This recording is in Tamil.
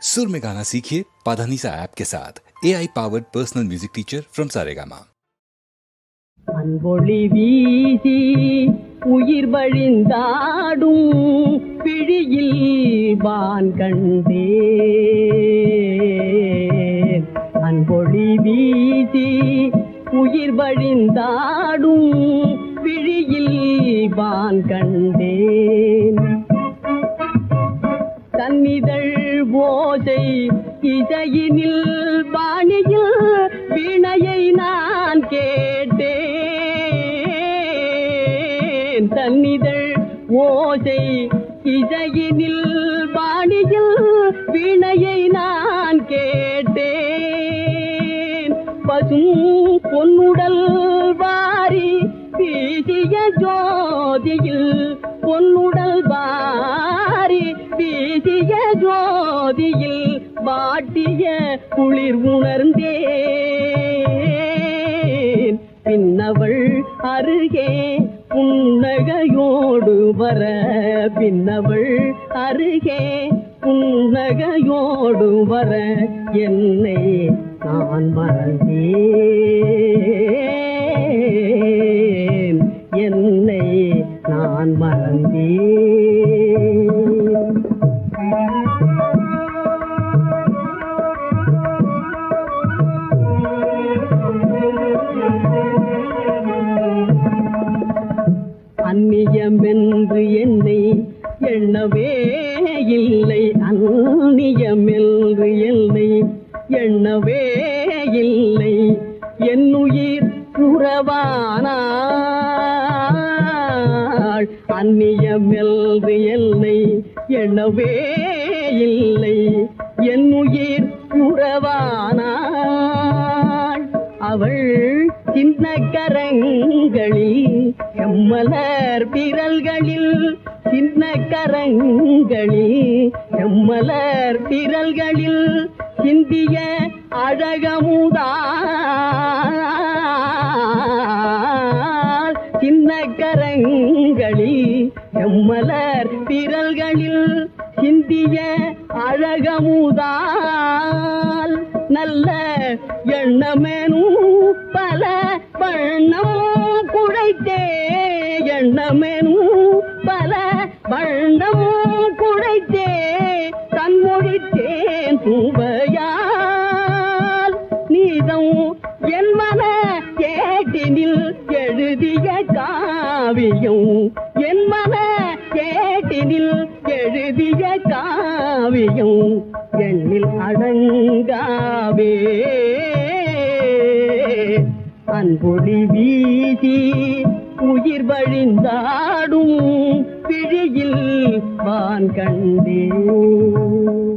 सुर में गाना सीखिए पाधानीसा ऐप के साथ। AI powered personal music teacher from Saregama. அன்பொளி வீசி உயிர் வழிந்தாடும் பிழியில் வான் கண்டேன். அன்பொளி வீசி உயிர் வழிந்தாடும் பிழியில் வான் கண்டேன். தன்னிதழ் ஓசை இசையினில் வாணியில் வீணையை நான் கேட்டேன். தன்னிதழ் ஓசை இசையினில் வாணியில் வீணையை நான் கேட்டேன். பசும் பொன்னுடல் வாரி வீசிய ஜோதியில் பொன்னுடல் வாரி வீசிய ஜோதியில் வாட்டிய குளிர் உணர்ந்தேன். பின்னவள் அருகே புன்னகையோடு வர பின்னவள் அருகே புன்னகையோடு வர என்னை நான் மறந்தேன். என்னை நான் மறந்தேன். அந்நியமென்று என்னை எண்ணவே இல்லை. அந்நியமென்று என்னை எண்ணவே இல்லை. என்னுயிர் உறவானாள். அந்நியமென்று என்னை எண்ணவே இல்லை. என்னுயிர் உறவானாள். அவள் சின்ன கரங்களில் செம்மலர் விரல்களில் சின்ன கரங்களில் செம்மலர் விரல்களில் சிந்திய அழகமுதாள். சின்ன கரங்களில் செம்மலர் விரல்களில் சிந்திய அழகமுதாள். நல்ல எண்ணமெனும் பல வண்ணம் குழைத்தே எண்ணமெனும் பல வண்ணம் குழைத்தே கண்மொழித்தேன் பூவையால். நீதம் என் மன கேட்டினில் எழுதிய காவியம் என் மன கேட்டினில் எழுதிய காவியம் எண்ணில் அடங்காவே. அன்பொளி வீசி உயிர் வழிந்தாடும் பிழியில் வான் கண்டேன்.